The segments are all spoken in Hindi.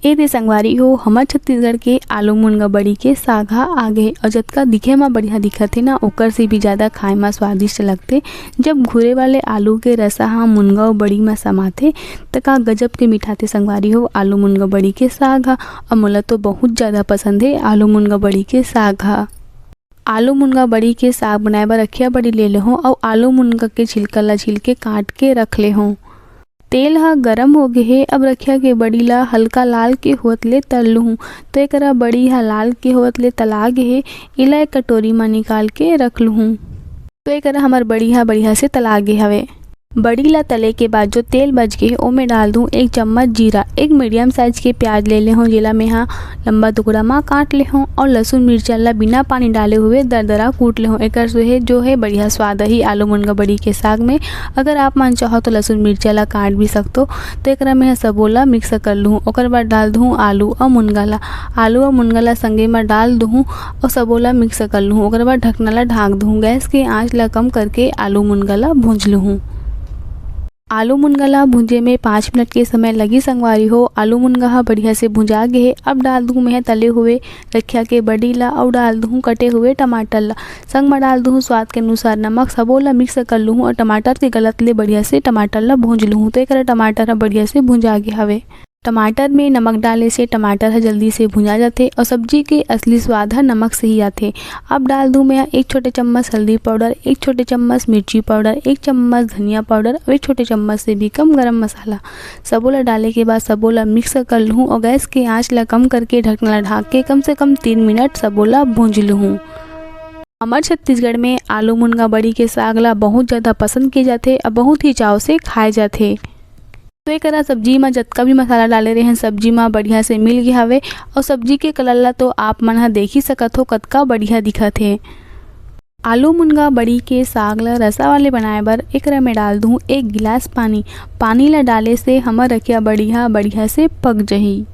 ए दे संगवारी हो हमर छत्तीसगढ़ के आलू मुनगा बड़ी के साग ह आगे और जतका दिखे में बढ़िया दिखत है ना ओकर से भी ज़्यादा खाए में स्वादिष्ट लगते। जब घुरे वाले आलू के रसा ह मुनगा और बड़ी में समाथे त का गजब के मिठाते संगवारी हो आलू मुनगा बड़ी के साग ह। और मोला तो बहुत ज़्यादा पसंद है आलू मुनगा बड़ी के साग ह। आलू मुनगा बड़ी के साग बनाए बर रखिया बड़ी ले ले हों और आलू मुनगा के छिलका ला छिल के काट के रख ले हों। तेल ह गरम हो गे हे। अब रखिया के बड़ी ला हल्का लाल के होत ले तल लूँ। तो एकरा बड़ी ह लाल के होत ले तला गे हे। इला एक कटोरी में निकाल के रख लूँ। तो एकरा हमर बड़ी ह बढ़िया से तला गे हवे। बड़ी ला तले के बाद जो तेल बच गे ओमे डाल दूँ 1 चम्मच जीरा। एक मीडियम साइज के प्याज ले ले हों जेला में हाँ लंबा टुकड़ा में काट ले हों और लहसुन मिर्चा ला बिना पानी डाले हुए दरदरा कूट ले हों। एकर से जो है बढ़िया स्वाद ही आलू मुनगा बड़ी के साग में। अगर आप मन चाहो तो लहसुन मिर्चा ला काट भी सकते। तो एकरा में सबोला मिक्स कर लूँ। ओकर बाद डाल दूँ आलू और मुनगा ला संगे में डाल दूँ और सबोला मिक्स कर लूँ। ओकर बाद ढकना ला ढाक दूँ। गैस के आँच ला कम करके आलू मुनगा ला भूंज लूँ। आलू मुनगा ला भूंजे में 5 मिनट के समय लगी संगवारी हो। आलू मुनगा हा बढ़िया से भुंजा गे है। अब डाल दूँ मैं तले हुए रखिया के बड़ी ला और डाल दूँ कटे हुए टमाटर ला। संग में डाल दूँ स्वाद के अनुसार नमक। सबोला मिक्स कर लूँ और टमाटर के गलत ले बढ़िया से टमाटर ला भूंज लूँ। तो एक टमाटर हा बढ़िया से भुंजा गे हवे। टमाटर में नमक डाले से टमाटर ह जल्दी से भुंजा जाते और सब्जी के असली स्वाद है नमक से ही आते। अब डाल दूँ मैं 1 छोटे चम्मच हल्दी पाउडर, 1 छोटे चम्मच मिर्ची पाउडर, 1 चम्मच धनिया पाउडर और 1 छोटे चम्मच से भी कम गरम मसाला। सबोला डाले के बाद सबोला मिक्स कर लूँ और गैस के आँच ला कम करके ढकना ढाक के कम से कम 3 मिनट सबोला भूंज लूँ। हमार छत्तीसगढ़ में आलू मुनगा बड़ी के साग ला बहुत ज़्यादा पसंद किए जाते और बहुत ही चाव से खाए जाते। तो एकरा सब्जी में जतका भी मसाला डाले रहे हैं सब्जी में बढ़िया से मिल गया हवे और सब्जी के कलर ला तो आप मन ह देख ही सकत हो कतका बढ़िया दिखत है। आलू मुनगा बड़ी के साग ला रसा वाले बनाए बर एकरा में डाल दूँ 1 गिलास पानी ला डाले से हमर रखिया बढ़िया से पक जही।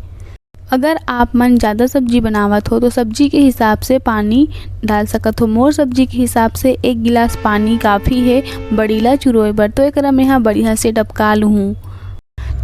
अगर आप मन ज़्यादा सब्जी बनावत हो तो सब्जी के हिसाब से पानी डाल सकत हो। मोर सब्जी के हिसाब से 1 गिलास पानी काफ़ी है बड़ी ला चुरोए बर। तो एकरा में हाँ बढ़िया से डबका लूँ।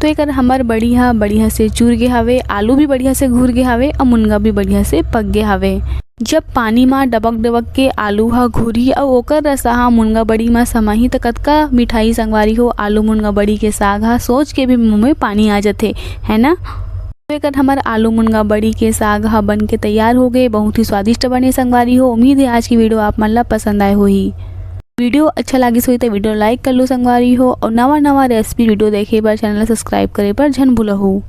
तो एक हमर बढ़िया से चूर गे हवे। आलू भी बढ़िया से घूर गे हवे और मुनगा भी बढ़िया से पक गे हवे। जब पानी में डबक के आलू हा घूरी और ओकर रसा हा मुनगा बड़ी में समाही त कतका मिठाई संगवारी हो आलू मुनगा बड़ी के साग हा सोच के भी मुँह में पानी आ जाते है ना। तो एक हमार आलू मुनगा बड़ी के साग हा बन के तैयार हो गए। बहुत ही स्वादिष्ट बने संगवारी हो। उम्मीद है आज की वीडियो आप मन ला पसंद आए होही। वीडियो अच्छा लागिस होई तो वीडियो लाइक कर लो संगवारी हो और नवा रेसिपी वीडियो देखे बर चैनल सब्सक्राइब करे बर झन भूलहु।